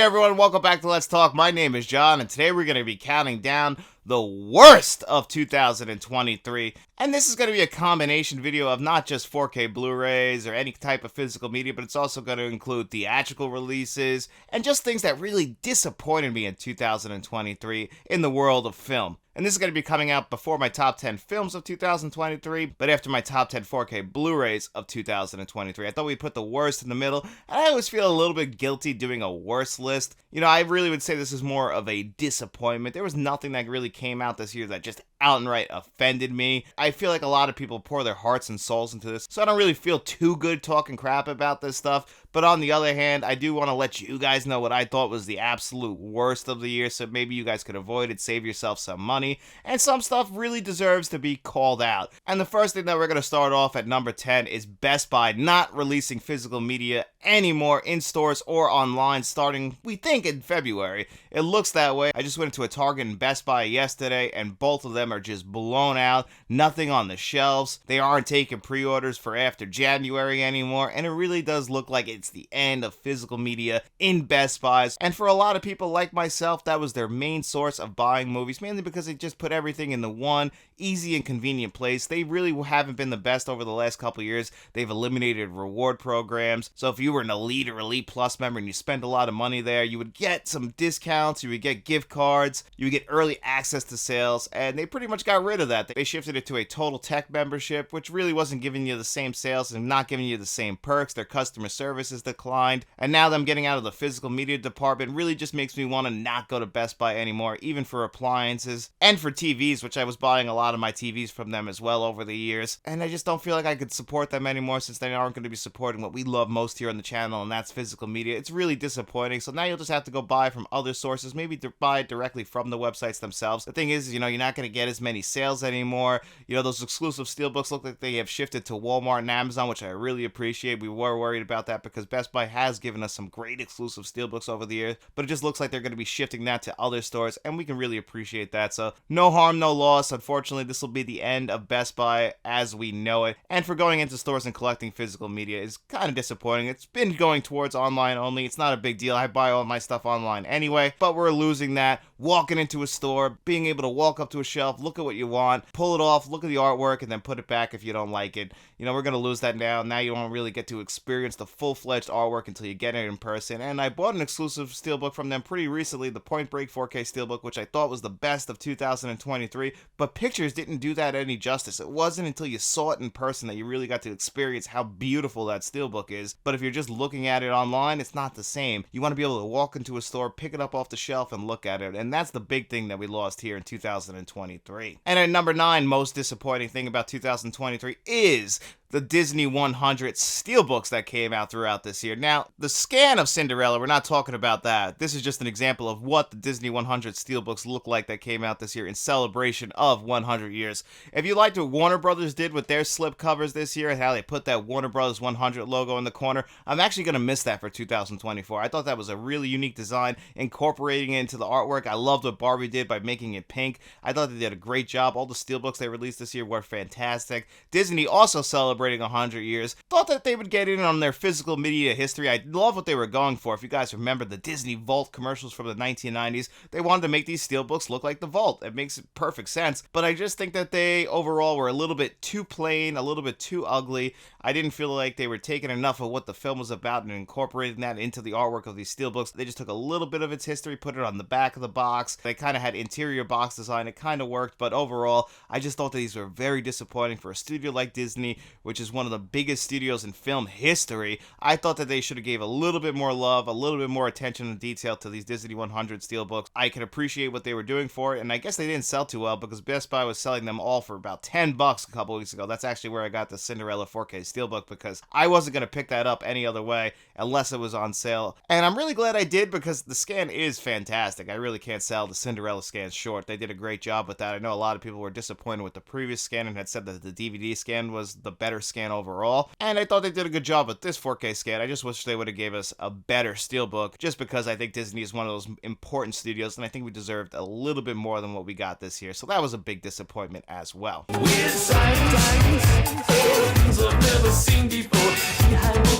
everyone, welcome back to Let's Talk. My name is John, and today we're going to be counting down the worst of 2023. And this is going to be a combination video of not just 4K Blu-rays or any type of physical media, but it's also going to include theatrical releases and just things that really disappointed me in 2023 in the world of film. And this is going to be coming out before my top 10 films of 2023, but after my top 10 4K Blu-rays of 2023. I thought we'd put the worst in the middle, and I always feel a little bit guilty doing a worst list. You know, I really would say this is more of a disappointment. There was nothing that really came out this year that just outright offended me. I feel like a lot of people pour their hearts and souls into this, so I don't really feel too good talking crap about this stuff. But on the other hand, I do want to let you guys know what I thought was the absolute worst of the year, so maybe you guys could avoid it, save yourself some money, and some stuff really deserves to be called out. And the first thing that we're going to start off at number 10 is Best Buy not releasing physical media anymore in stores or online starting, we think, in February. It looks that way. I just went into a Target and Best Buy yesterday, and both of them are just blown out. Nothing on the shelves. They aren't taking pre-orders for after January anymore, and it really does look like it's the end of physical media in Best Buys. And for a lot of people like myself, that was their main source of buying movies, mainly because they just put everything in the one easy and convenient place. They really haven't been the best over the last couple of years. They've eliminated reward programs. So if you were an Elite or Elite Plus member and you spent a lot of money there, you would get some discounts, you would get gift cards, you would get early access to sales, and they pretty much got rid of that. They shifted it to a Total Tech membership, which really wasn't giving you the same sales and not giving you the same perks. Their customer services declined, and now them getting out of the physical media department really just makes me want to not go to Best Buy anymore, even for appliances and for TVs, which I was buying a lot of my TVs from them as well over the years, and I just don't feel like I could support them anymore since they aren't going to be supporting what we love most here on the channel, and that's physical media. It's really disappointing. So now you'll just have to go buy from other sources, maybe buy it directly from the websites themselves. The thing is, you know, you're not going to get as many sales anymore. You know, those exclusive steelbooks look like they have shifted to Walmart and Amazon, which I really appreciate. We were worried about that because Best Buy has given us some great exclusive steelbooks over the years, but it just looks like they're going to be shifting that to other stores, and we can really appreciate that. So no harm, no loss. Unfortunately, this will be the end of Best Buy as we know it, and for going into stores and collecting physical media is kind of disappointing. It's been going towards online only. It's not a big deal. I buy all my stuff online anyway, but we're losing that. Walking into a store, being able to walk up to a shelf, look at what you want, pull it off, look at the artwork, and then put it back if you don't like it. You know, we're going to lose that now. Now you don't really get to experience the full-fledged artwork until you get it in person. And I bought an exclusive steelbook from them pretty recently, the Point Break 4K steelbook, which I thought was the best of 2023, but pictures didn't do that any justice. It wasn't until you saw it in person that you really got to experience how beautiful that steelbook is. But if you're just looking at it online, it's not the same. You want to be able to walk into a store, pick it up off the shelf, and look at it. And that's the big thing that we lost here in 2023. And at number 9, most disappointing thing about 2023 is the Disney 100 steelbooks that came out throughout this year. Now, the scan of Cinderella, we're not talking about that. This is just an example of what the Disney 100 steelbooks look like that came out this year in celebration of 100 years. If you liked what Warner Brothers did with their slip covers this year and how they put that Warner Brothers 100 logo in the corner, I'm actually going to miss that for 2024. I thought that was a really unique design, incorporating it into the artwork. I loved what Barbie did by making it pink. I thought they did a great job. All the steelbooks they released this year were fantastic. Disney also celebrating 100 years. Thought that they would get in on their physical media history. I love what they were going for. If you guys remember the Disney Vault commercials from the 1990s, they wanted to make these steelbooks look like the Vault. It makes perfect sense, but I just think that they overall were a little bit too plain, a little bit too ugly. I didn't feel like they were taking enough of what the film was about and incorporating that into the artwork of these steelbooks. They just took a little bit of its history, put it on the back of the box. They kind of had interior box design. It kind of worked, but overall, I just thought that these were very disappointing for a studio like Disney, which is one of the biggest studios in film history. I thought that they should have gave a little bit more love, a little bit more attention and detail to these Disney 100 steelbooks. I can appreciate what they were doing for it, and I guess they didn't sell too well because Best Buy was selling them all for about $10 a couple weeks ago. That's actually where I got the Cinderella 4K steelbook because I wasn't going to pick that up any other way unless it was on sale. And I'm really glad I did because the scan is fantastic. I really can't sell the Cinderella scan short. They did a great job with that. I know a lot of people were disappointed with the previous scan and had said that the DVD scan was the better scan overall, and I thought they did a good job with this 4K scan. I just wish they would have gave us a better steelbook, just because I think Disney is one of those important studios, and I think we deserved a little bit more than what we got this year, so that was a big disappointment as well.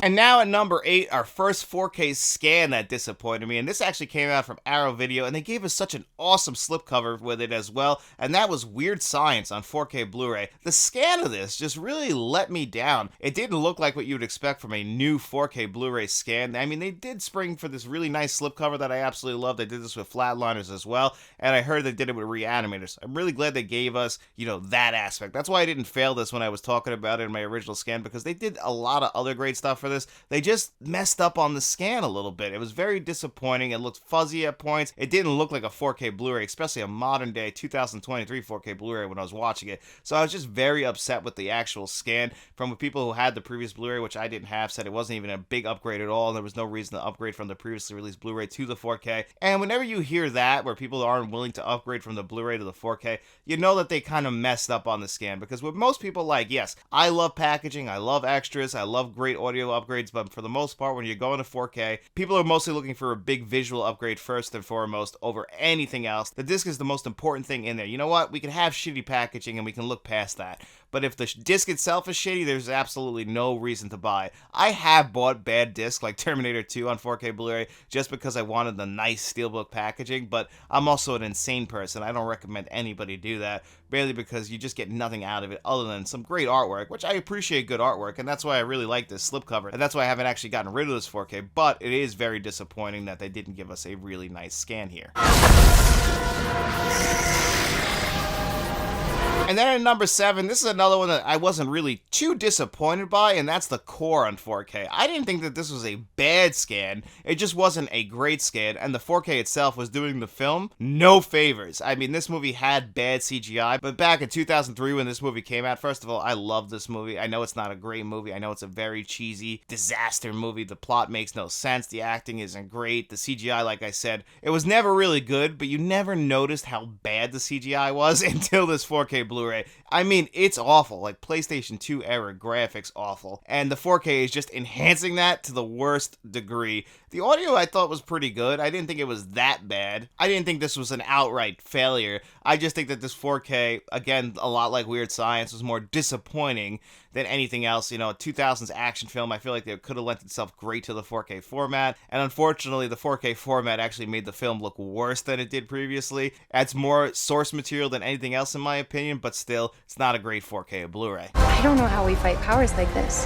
And now at number 8, our first 4K scan that disappointed me, and this actually came out from Arrow Video, and they gave us such an awesome slipcover with it as well, and that was Weird Science on 4K Blu-ray. The scan of this just really let me down. It didn't look like what you would expect from a new 4K Blu-ray scan. I mean, they did spring for this really nice slipcover that I absolutely love. They did this with Flatliners as well, and I heard they did it with Reanimators. I'm really glad they gave us, that aspect. That's why I didn't fail this when I was talking about it in my original scan, because they did a lot of other great stuff for this. They just messed up on the scan a little bit. It was very disappointing. It looked fuzzy at points. It didn't look like a 4K Blu-ray, especially a modern day 2023 4K Blu-ray when I was watching it. So I was just very upset with the actual scan. From people who had the previous Blu-ray, which I didn't have, said it wasn't even a big upgrade at all, and there was no reason to upgrade from the previously released Blu-ray to the 4K. And whenever you hear that, where people aren't willing to upgrade from the Blu-ray to the 4K, you know that they kind of messed up on the scan. Because what most people like, yes, I love packaging, I love extras, I love great audio upgrades, but for the most part, when you're going to 4K, people are mostly looking for a big visual upgrade first and foremost over anything else. The disc is the most important thing in there. You know what? We can have shitty packaging and we can look past that. But if the disc itself is shitty, there's absolutely no reason to buy. I have bought bad discs like Terminator 2 on 4K Blu-ray just because I wanted the nice steelbook packaging, but I'm also an insane person. I don't recommend anybody do that, mainly because you just get nothing out of it other than some great artwork, which I appreciate good artwork, and that's why I really like this slipcover, and that's why I haven't actually gotten rid of this 4K, but it is very disappointing that they didn't give us a really nice scan here. And then at number 7, this is another one that I wasn't really too disappointed by, and that's The Core on 4K. I didn't think that this was a bad scan, it just wasn't a great scan, and the 4K itself was doing the film no favors. I mean, this movie had bad CGI, but back in 2003 when this movie came out, first of all, I love this movie. I know it's not a great movie, I know it's a very cheesy disaster movie, the plot makes no sense, the acting isn't great, the CGI, like I said, it was never really good, but you never noticed how bad the CGI was until this 4K Blu-ray. I mean, it's awful, like PlayStation 2 era graphics awful, and the 4K is just enhancing that to the worst degree. The audio I thought was pretty good. I didn't think it was that bad. I didn't think this was an outright failure. I just think that this 4K, again, a lot like Weird Science, was more disappointing than anything else. A 2000s action film, I feel like it could have lent itself great to the 4K format, and unfortunately the 4K format actually made the film look worse than it did previously. Adds more source material than anything else in my opinion, but still, it's not a great 4K Blu-ray. I don't know how we fight powers like this.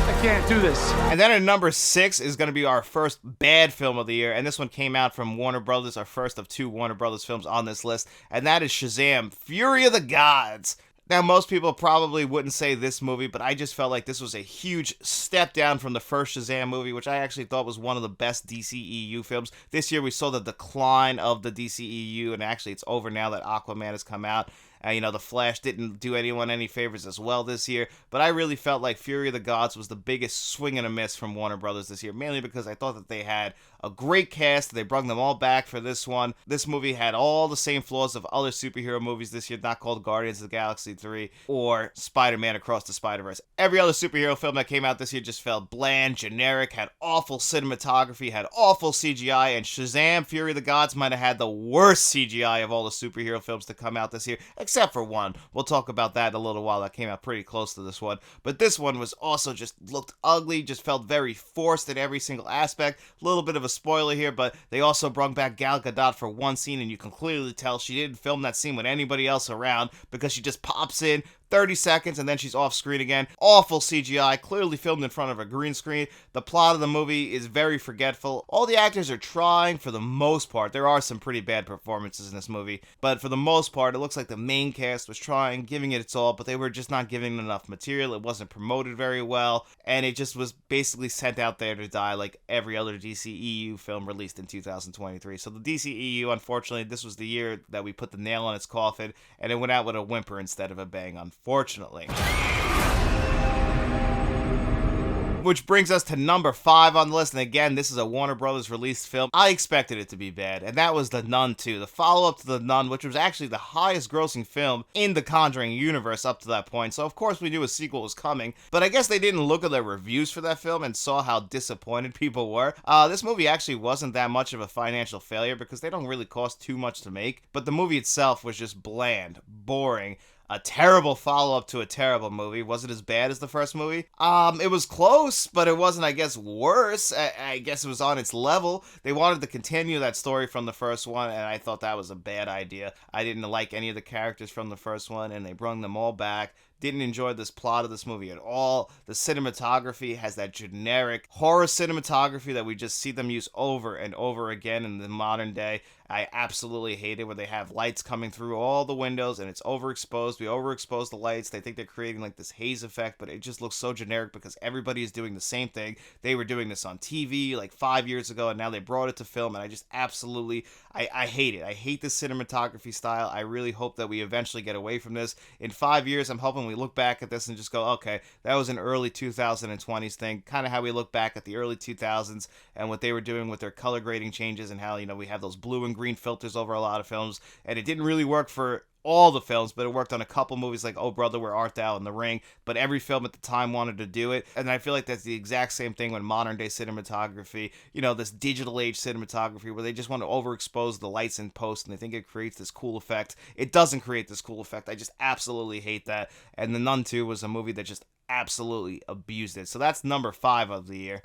I can't do this. And then at number 6 is going to be our first bad film of the year, and this one came out from Warner Brothers, our first of 2 Warner Brothers films on this list, and that is Shazam! Fury of the Gods! Now, most people probably wouldn't say this movie, but I just felt like this was a huge step down from the first Shazam movie, which I actually thought was one of the best DCEU films. This year, we saw the decline of the DCEU, and actually, it's over now that Aquaman has come out. The Flash didn't do anyone any favors as well this year, but I really felt like Fury of the Gods was the biggest swing and a miss from Warner Brothers this year, mainly because I thought that they had a great cast. They brought them all back for this one. This movie had all the same flaws of other superhero movies this year, not called Guardians of the Galaxy 3 or Spider-Man Across the Spider-Verse. Every other superhero film that came out this year just felt bland, generic, had awful cinematography, had awful CGI, and Shazam! Fury of the Gods might have had the worst CGI of all the superhero films to come out this year, except for one. We'll talk about that in a little while. That came out pretty close to this one. But this one was also just looked ugly, just felt very forced in every single aspect. A little bit of a spoiler here, but they also brought back Gal Gadot for one scene, and you can clearly tell she didn't film that scene with anybody else around because she just pops in 30 seconds and then she's off screen again. Awful CGI, clearly filmed in front of a green screen. The plot of the movie is very forgetful. All the actors are trying for the most part. There are some pretty bad performances in this movie, but for the most part, it looks like the main cast was trying, giving it its all, but they were just not giving enough material. It wasn't promoted very well, and it just was basically sent out there to die like every other DCEU film released in 2023. So the DCEU, unfortunately, this was the year that we put the nail on its coffin, and it went out with a whimper instead of a bang, unfortunately. Which brings us to number 5 on the list, and again, this is a Warner Brothers released film. I expected it to be bad, and that was The Nun 2, the follow-up to The Nun, which was actually the highest grossing film in the Conjuring universe up to that point, so of course we knew a sequel was coming, but I guess they didn't look at the reviews for that film and saw how disappointed people were. This movie actually wasn't that much of a financial failure because they don't really cost too much to make, but the movie itself was just bland, boring, a terrible follow-up to a terrible movie. Was it as bad as the first movie? It was close, but it wasn't, I guess, worse. I guess it was on its level. They wanted to continue that story from the first one, and I thought that was a bad idea. I didn't like any of the characters from the first one, and they brought them all back. Didn't enjoy this plot of this movie at all. The cinematography has that generic horror cinematography that we just see them use over and over again in the modern day. I absolutely hate it where they have lights coming through all the windows and it's overexposed. We overexpose the lights. They think they're creating like this haze effect, but it just looks so generic because everybody is doing the same thing. They were doing this on TV like 5 years ago and now they brought it to film, and I just absolutely, I hate it. I hate the cinematography style. I really hope that we eventually get away from this. In 5 years, I'm hoping we look back at this and just go, okay, that was an early 2020s thing, kind of how we look back at the early 2000s and what they were doing with their color grading changes and how, you know, we have those blue and green filters over a lot of films, and it didn't really work for all the films, but it worked on a couple movies like Oh Brother, Where Art Thou and The Ring, but every film at the time wanted to do it, and I feel like that's the exact same thing with modern day cinematography, you know, this digital age cinematography where they just want to overexpose the lights in post and they think it creates this cool effect. It doesn't create this cool effect. I just absolutely hate that, and The Nun 2 was a movie that just absolutely abused it. So that's number 5 of the year.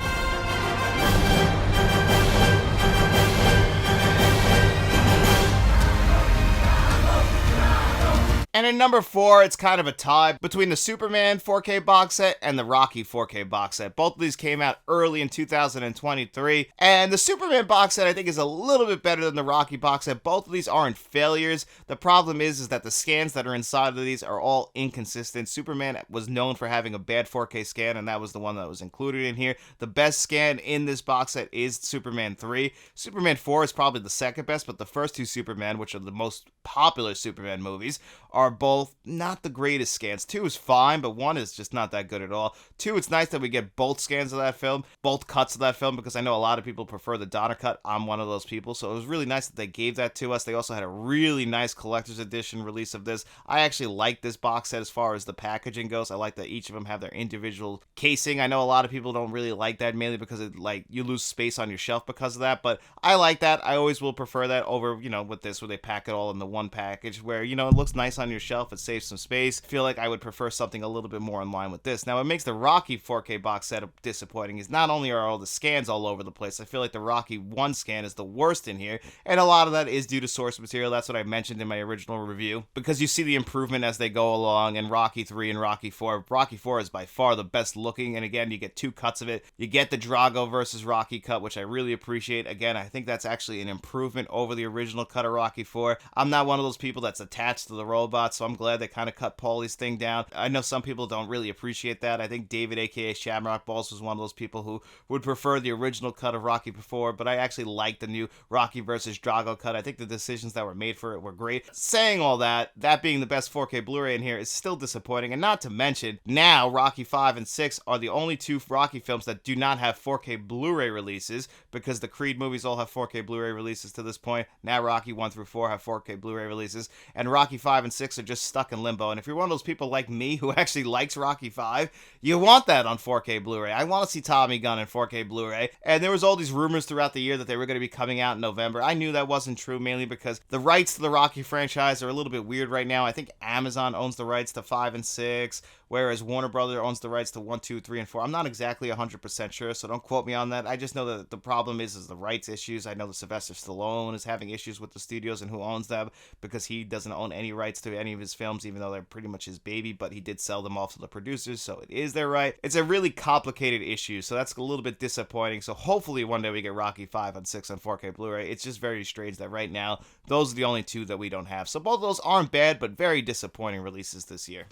And in number 4, it's kind of a tie between the Superman 4K box set and the Rocky 4K box set. Both of these came out early in 2023, and the Superman box set I think is a little bit better than the Rocky box set. Both of these aren't failures. The problem is that the scans that are inside of these are all inconsistent. Superman was known for having a bad 4K scan, and that was the one that was included in here. The best scan in this box set is Superman 3. Superman 4 is probably the second best, but the first two Superman, which are the most popular Superman movies, are both not the greatest scans. 2 is fine, but 1 is just not that good at all. 2, it's nice that we get both scans of that film, both cuts of that film, because I know a lot of people prefer the Donner cut. I'm one of those people, so it was really nice that they gave that to us. They also had a really nice collector's edition release of this. I actually like this box set as far as the packaging goes. I like that each of them have their individual casing. I know a lot of people don't really like that, mainly because it, like, you lose space on your shelf because of that, but I like that. I always will prefer that over, you know, with this, where they pack it all in the one package, where, you know, it looks nice on your shelf, it saves some space. I feel like I would prefer something a little bit more in line with this. Now, what makes the Rocky 4K box set disappointing is not only are all the scans all over the place, I feel like the Rocky 1 scan is the worst in here, and a lot of that is due to source material. That's what I mentioned in my original review, because you see the improvement as they go along in Rocky 3 and Rocky 4. Rocky 4 is by far the best looking, and again, you get 2 cuts of it. You get the Drago versus Rocky cut, which I really appreciate. Again, I think that's actually an improvement over the original cut of Rocky 4. I'm not one of those people that's attached to the robot, so I'm glad they kind of cut Paulie's thing down. I know some people don't really appreciate that. I think David, aka Shamrock Balls, was one of those people who would prefer the original cut of Rocky before, but I actually like the new Rocky versus Drago cut. I think the decisions that were made for it were great. Saying all that, that being the best 4K Blu-ray in here is still disappointing, and not to mention, now Rocky 5 and 6 are the only 2 Rocky films that do not have 4K Blu-ray releases, because the Creed movies all have 4K Blu-ray releases to this point. Now Rocky 1 through 4 have 4K Blu-ray releases, and Rocky 5 and 6 are just stuck in limbo. And if you're one of those people like me who actually likes Rocky 5, you want that on 4K Blu-ray. I want to see Tommy Gunn in 4K Blu-ray. And there was all these rumors throughout the year that they were going to be coming out in November. I knew that wasn't true, mainly because the rights to the Rocky franchise are a little bit weird right now. I think Amazon owns the rights to 5 and 6, whereas Warner Brothers owns the rights to 1, 2, 3, and 4. I'm not exactly 100% sure, so don't quote me on that. I just know that the problem is the rights issues. I know that Sylvester Stallone is having issues with the studios and who owns them, because he doesn't own any rights to any of his films, even though they're pretty much his baby, but he did sell them off to the producers, so it is their right. It's a really complicated issue, so that's a little bit disappointing. So hopefully one day we get Rocky 5 and 6 on 4K Blu-ray. It's just very strange that right now those are the only 2 that we don't have. So both of those aren't bad, but very disappointing releases this year.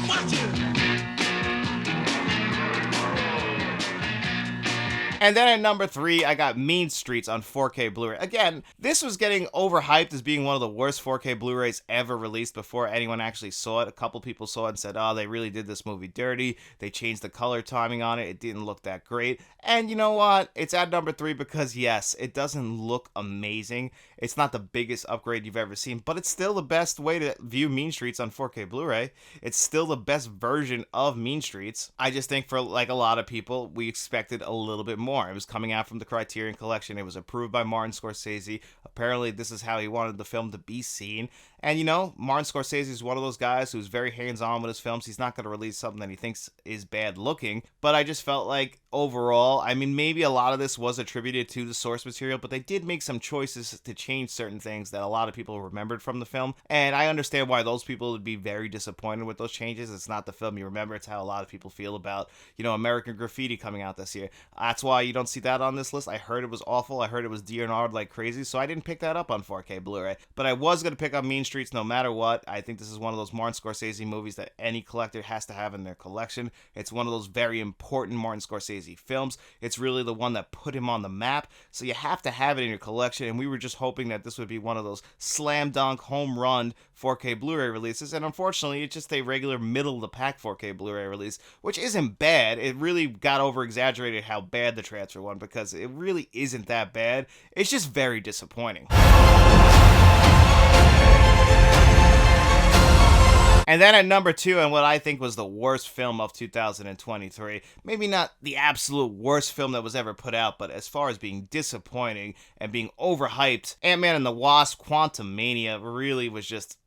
Watch it! And then at number 3, I got Mean Streets on 4K Blu-ray. Again, this was getting overhyped as being one of the worst 4K Blu-rays ever released before anyone actually saw it. A couple people saw it and said, oh, they really did this movie dirty. They changed the color timing on it. It didn't look that great. And you know what? It's at number 3 because, yes, it doesn't look amazing. It's not the biggest upgrade you've ever seen, but it's still the best way to view Mean Streets on 4K Blu-ray. It's still the best version of Mean Streets. I just think for, like, a lot of people, we expected a little bit more. It was coming out from the Criterion Collection. It was approved by Martin Scorsese. Apparently, this is how he wanted the film to be seen. And Martin Scorsese is one of those guys who's very hands-on with his films. He's not going to release something that he thinks is bad looking, but I just felt like overall, I mean, maybe a lot of this was attributed to the source material, but they did make some choices to change certain things that a lot of people remembered from the film, and I understand why those people would be very disappointed with those changes. It's not the film you remember, it's how a lot of people feel about, American Graffiti coming out this year. That's why you don't see that on this list. I heard it was awful. I heard it was DNR'd like crazy, so I didn't pick that up on 4K Blu-ray, but I was going to pick up Mean Streets no matter what. I think this is one of those Martin Scorsese movies that any collector has to have in their collection. It's one of those very important Martin Scorsese films. It's really the one that put him on the map, so you have to have it in your collection, and we were just hoping that this would be one of those slam dunk, home run 4K Blu-ray releases, and unfortunately, it's just a regular middle-of-the-pack 4K Blu-ray release, which isn't bad. It really got over-exaggerated how bad the transfer won, because it really isn't that bad. It's just very disappointing. And then at number 2, and what I think was the worst film of 2023, maybe not the absolute worst film that was ever put out, but as far as being disappointing and being overhyped, Ant-Man and the Wasp: Quantumania really was just...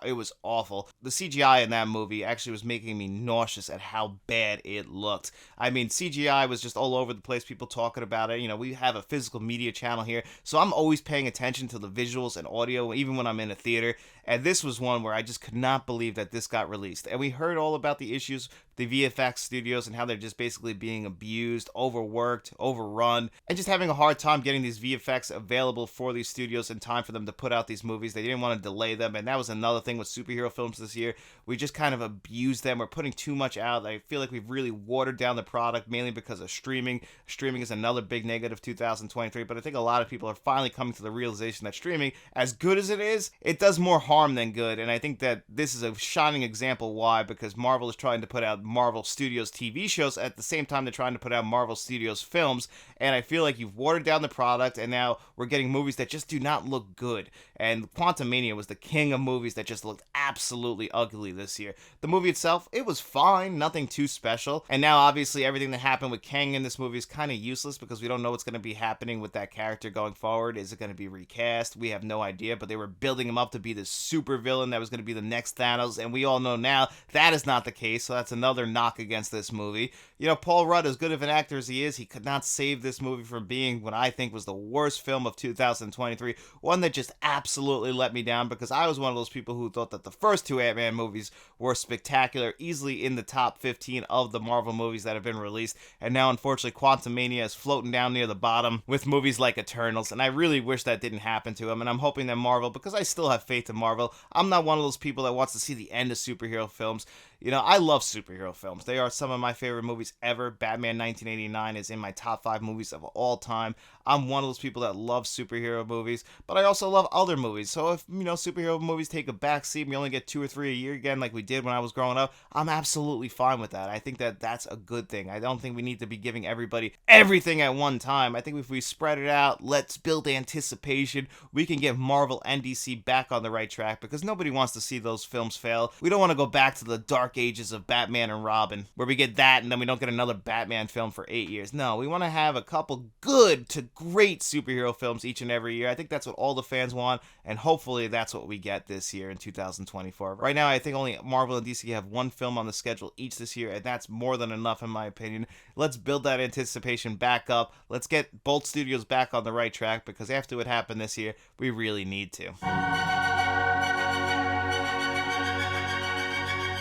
it was awful. The CGI in that movie actually was making me nauseous at how bad it looked. I mean, CGI was just all over the place, people talking about it. We have a physical media channel here, so I'm always paying attention to the visuals and audio, even when I'm in a theater. And this was one where I just could not believe that this got released. And we heard all about the issues, the VFX studios, and how they're just basically being abused, overworked, overrun, and just having a hard time getting these VFX available for these studios in time for them to put out these movies. They didn't want to delay them, and that was another thing with superhero films this year. We just kind of abused them. We're putting too much out. I feel like we've really watered down the product, mainly because of streaming. Streaming is another big negative 2023, but I think a lot of people are finally coming to the realization that streaming, as good as it is, it does more harm than good, and I think that this is a shining example why, because Marvel is trying to put out Marvel Studios TV shows at the same time they're trying to put out Marvel Studios films, and I feel like you've watered down the product, and now we're getting movies that just do not look good. And Quantumania was the king of movies that just looked absolutely ugly this year. The movie itself, it was fine, nothing too special, and now obviously everything that happened with Kang in this movie is kind of useless because we don't know what's going to be happening with that character going forward. Is it going to be recast? We have no idea, but they were building him up to be this super villain that was going to be the next Thanos, and we all know now that is not the case, so that's another knock against this movie. Paul Rudd, as good of an actor as he is, he could not save this movie from being what I think was the worst film of 2023, one that just absolutely let me down, because I was one of those people who thought that the first two Ant-Man movies were spectacular, easily in the top 15 of the Marvel movies that have been released, and now unfortunately Quantumania is floating down near the bottom with movies like Eternals, and I really wish that didn't happen to him, and I'm hoping that Marvel, because I still have faith in Marvel, I'm not one of those people that wants to see the end of superhero films. I love superhero films. They are some of my favorite movies ever. Batman 1989 is in my top 5 movies of all time. I'm one of those people that love superhero movies, but I also love other movies. So if, superhero movies take a backseat, we only get 2 or 3 a year again like we did when I was growing up, I'm absolutely fine with that. I think that that's a good thing. I don't think we need to be giving everybody everything at one time. I think if we spread it out, let's build anticipation, we can get Marvel and DC back on the right track, because nobody wants to see those films fail. We don't want to go back to the dark ages of Batman and Robin, where we get that and then we don't get another Batman film for 8 years. No, we want to have a couple good to great superhero films each and every year. I think that's what all the fans want, and hopefully that's what we get this year in 2024. Right now, I think only Marvel and DC have one film on the schedule each this year, and that's more than enough in my opinion. Let's build that anticipation back up. Let's get both studios back on the right track, because after what happened this year, we really need to.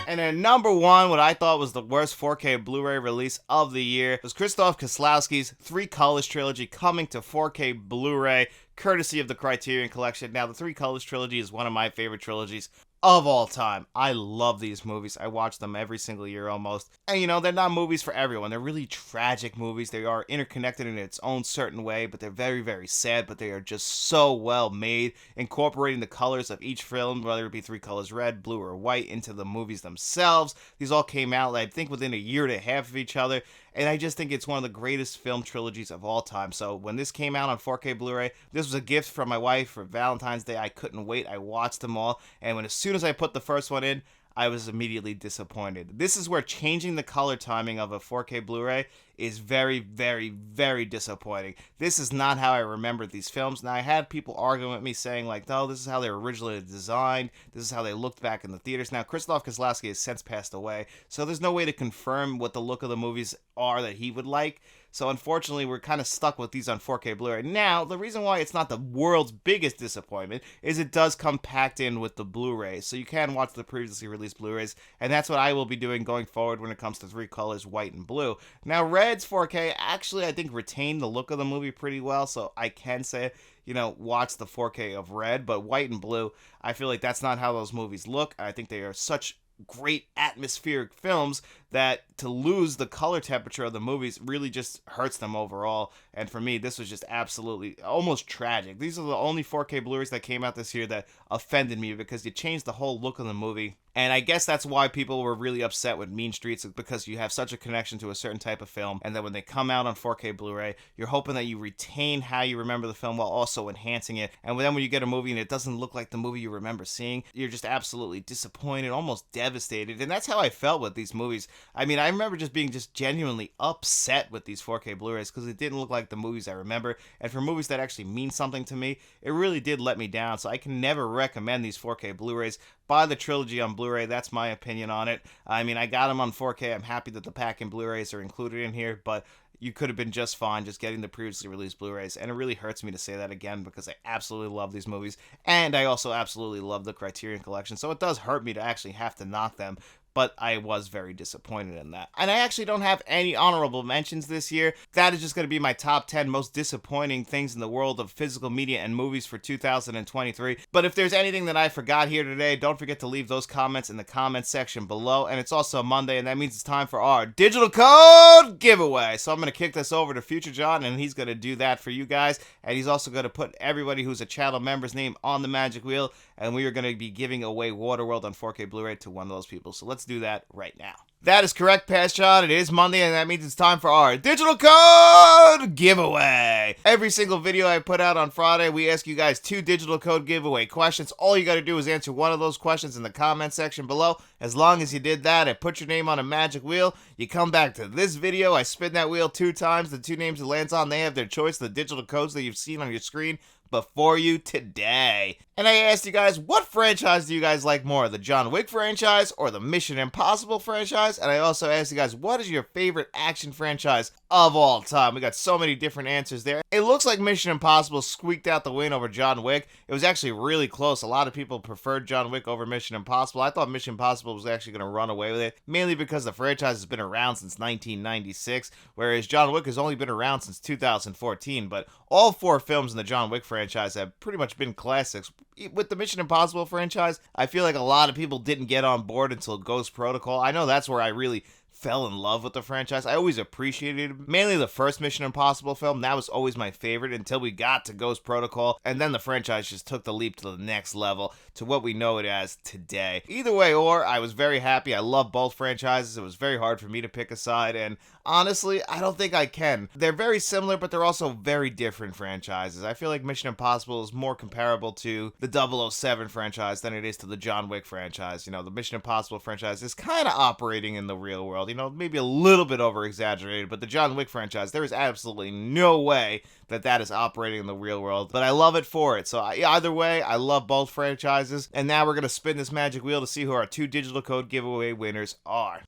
And at number 1, what I thought was the worst 4K Blu-ray release of the year was Krzysztof Kieslowski's 3 Colors Trilogy coming to 4K Blu-ray, courtesy of the Criterion Collection. Now, the 3 Colors Trilogy is one of my favorite trilogies of all time. I love these movies. I watch them every single year almost. And they're not movies for everyone. They're really tragic movies. They are interconnected in its own certain way, but they're very, very sad, but they are just so well made, incorporating the colors of each film, whether it be 3 colors red, blue, or white, into the movies themselves. These all came out, I think, within a year and a half of each other, and I just think it's one of the greatest film trilogies of all time. So when this came out on 4K Blu-ray, this was a gift from my wife for Valentine's Day. I couldn't wait. I watched them all, and as soon as I put the first one in, I was immediately disappointed. This is where changing the color timing of a 4K Blu-ray is very, very, very disappointing. This is not how I remembered these films. Now, I had people arguing with me saying, like, no, this is how they were originally designed. This is how they looked back in the theaters. Now, Krzysztof Kieslowski has since passed away, so there's no way to confirm what the look of the movies are that he would like. So unfortunately, we're kind of stuck with these on 4K Blu-ray. Now, the reason why it's not the world's biggest disappointment is it does come packed in with the Blu-ray. So you can watch the previously released Blu-rays, and that's what I will be doing going forward when it comes to three colors, white and blue. Now, Red's 4K actually, I think, retained the look of the movie pretty well, so I can say, you know, watch the 4K of Red, but white and blue, I feel like that's not how those movies look. I think they are such great atmospheric films that to lose the color temperature of the movies really just hurts them overall. And for me, this was just absolutely almost tragic. These are the only 4K Blu-rays that came out this year that offended me because you changed the whole look of the movie. And I guess that's why people were really upset with Mean Streets, because you have such a connection to a certain type of film, and then when they come out on 4K Blu-ray, you're hoping that you retain how you remember the film while also enhancing it. And then when you get a movie and it doesn't look like the movie you remember seeing, you're just absolutely disappointed, almost devastated. And that's how I felt with these movies. I mean, I remember just being just genuinely upset with these 4K Blu-rays because it didn't look like the movies I remember. And for movies that actually mean something to me, it really did let me down. So I can never recommend these 4K Blu-rays. Buy the Trilogy on Blu-ray. That's my opinion on it. I mean, I got them on 4K. I'm happy that the pack and Blu-rays are included in here, but you could have been just fine just getting the previously released Blu-rays. And it really hurts me to say that again because I absolutely love these movies. And I also absolutely love the Criterion Collection. So it does hurt me to actually have to knock them. But I was very disappointed in that. And I actually don't have any honorable mentions this year. That is just going to be my top 10 most disappointing things in the world of physical media and movies for 2023. But if there's anything that I forgot here today, don't forget to leave those comments in the comments section below. And it's also Monday, and that means it's time for our digital code giveaway. So I'm going to kick this over to Future John, and he's going to do that for you guys. And he's also going to put everybody who's a channel member's name on the magic wheel. And we are going to be giving away Waterworld on 4K Blu-ray to one of those people. So let's do that right now. That is correct, Past John. It is Monday, and that means it's time for our digital code giveaway. Every single video I put out on Friday, we ask you guys 2 digital code giveaway questions. All you got to do is answer one of those questions in the comment section below. As long as you did that and put your name on a magic wheel, you come back to this video. I spin that wheel 2 times. The 2 names it lands on, they have their choice, the digital codes that you've seen on your screen before you today. And I asked you guys, what franchise do you guys like more, the John Wick franchise or the Mission Impossible franchise? And I also asked you guys, what is your favorite action franchise of all time? We got so many different answers there. It looks like Mission Impossible squeaked out the win over John Wick. It was actually really close. A lot of people preferred John Wick over Mission Impossible. I thought Mission Impossible was actually going to run away with it, mainly because the franchise has been around since 1996, whereas John Wick has only been around since 2014. But all 4 films in the John Wick franchise have pretty much been classics. With the Mission Impossible franchise, I feel like a lot of people didn't get on board until Ghost Protocol. I know that's where I really fell in love with the franchise. I always appreciated mainly the first Mission Impossible film. That was always my favorite until we got to Ghost Protocol, and then the franchise just took the leap to the next level to what we know it as today. Either way, or I was very happy. I love both franchises. It was very hard for me to pick a side, and honestly, I don't think I can. They're very similar, but they're also very different franchises. I feel like Mission Impossible is more comparable to the 007 franchise than it is to the John Wick franchise. You know, the Mission Impossible franchise is kind of operating in the real world. You know, maybe a little bit over-exaggerated, but the John Wick franchise, there is absolutely no way that that is operating in the real world, but I love it for it. So either way, I love both franchises, and now we're going to spin this magic wheel to see who our 2 digital code giveaway winners are.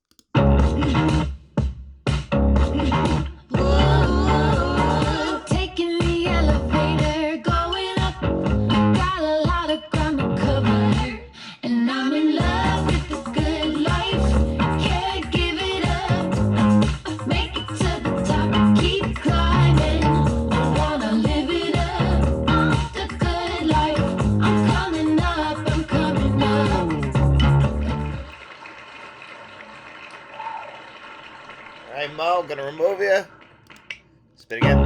Taking the elevator, going up. Got a lot of ground to cover, and I'm in love with the good life. Can't give it up. Make it to the top, keep climbing. I wanna live it up. The good life. I'm coming up, I'm coming up. All right, Mo, gonna remove you. Spin again.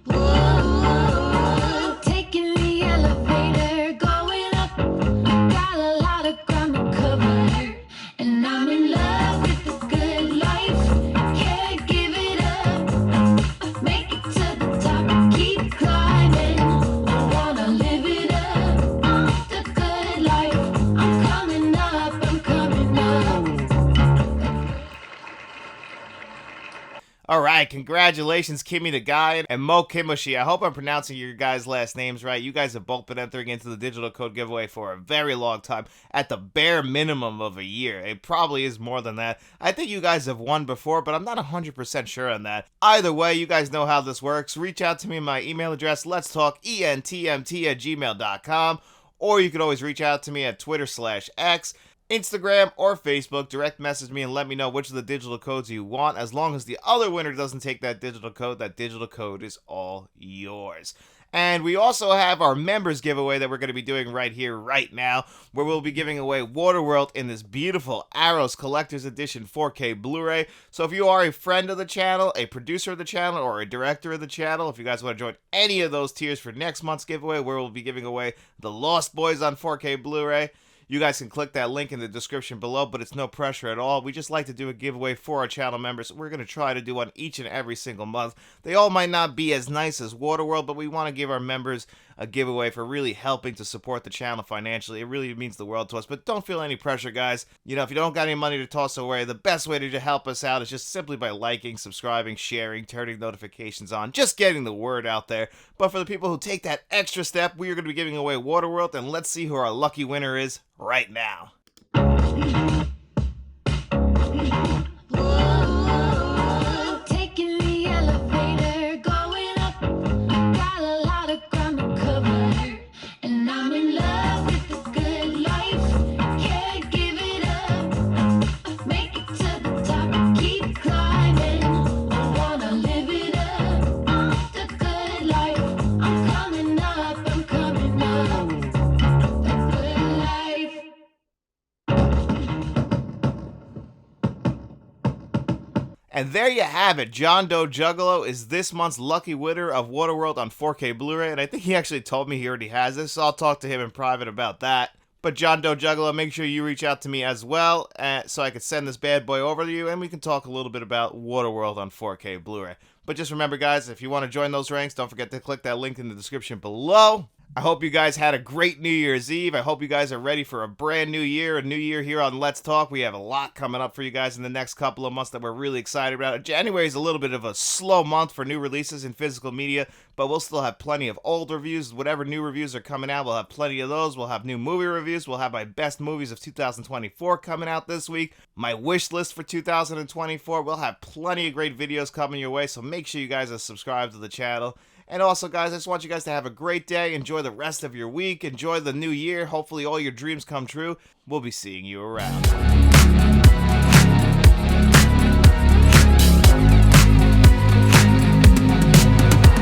Whoa, taking the elevator, going up. Got a lot of ground to cover, and I'm in love with the good life. Can't give it up. Make it to the top, keep climbing. I wanna live it up. The good life. Alright, congratulations Kimmy the Guy and Mo Kimushi. I hope I'm pronouncing your guys' last names right. You guys have both been entering into the digital code giveaway for a very long time, at the bare minimum of a year. It probably is more than that. I think you guys have won before, but I'm not 100% sure on that. Either way, you guys know how this works. Reach out to me, my email address, letstalkentmt@gmail.com, or you can always reach out to me at Twitter/X, Instagram, or Facebook. Direct message me and let me know which of the digital codes you want. As long as the other winner doesn't take that digital code is all yours. And we also have our members giveaway that we're going to be doing right here, right now, where we'll be giving away Waterworld in this beautiful Arrows Collector's Edition 4K Blu-ray. So if you are a friend of the channel, a producer of the channel, or a director of the channel, if you guys want to join any of those tiers for next month's giveaway, where we'll be giving away The Lost Boys on 4K Blu-ray, you guys can click that link in the description below, but it's no pressure at all. We just like to do a giveaway for our channel members. We're going to try to do one each and every single month. They all might not be as nice as Waterworld, but we want to give our members a giveaway for really helping to support the channel financially. It really means the world to us, but don't feel any pressure, guys. You know, if you don't got any money to toss away, the best way to help us out is just simply by liking, subscribing, sharing, turning notifications on, just getting the word out there. But for the people who take that extra step, we are going to be giving away Waterworld, and let's see who our lucky winner is right now. Taking the elevator, going up. Got a lot of ground to cover, and I'm in love with the good life. Can't give it up. Make it to the top, keep climbing. I wanna live it up. The good life. I'm coming up. I'm coming up. The good life. And there you have it. John Doe Juggalo is this month's lucky winner of Waterworld on 4K Blu-ray, and I think he actually told me he already has this, so I'll talk to him in private about that. But John Doe Juggalo, make sure you reach out to me as well, so I can send this bad boy over to you, and we can talk a little bit about Waterworld on 4K Blu-ray. But just remember, guys, if you want to join those ranks, don't forget to click that link in the description below. I hope you guys had a great New Year's Eve. I hope you guys are ready for a brand new year, a new year here on Let's Talk. We have a lot coming up for you guys in the next couple of months that we're really excited about. January is a little bit of a slow month for new releases in physical media, but we'll still have plenty of old reviews. Whatever new reviews are coming out, we'll have plenty of those. We'll have new movie reviews. We'll have my best movies of 2024 coming out this week. My wish list for 2024. We'll have plenty of great videos coming your way, so make sure you guys are subscribed to the channel. And also, guys, I just want you guys to have a great day. Enjoy the rest of your week. Enjoy the new year. Hopefully all your dreams come true. We'll be seeing you around.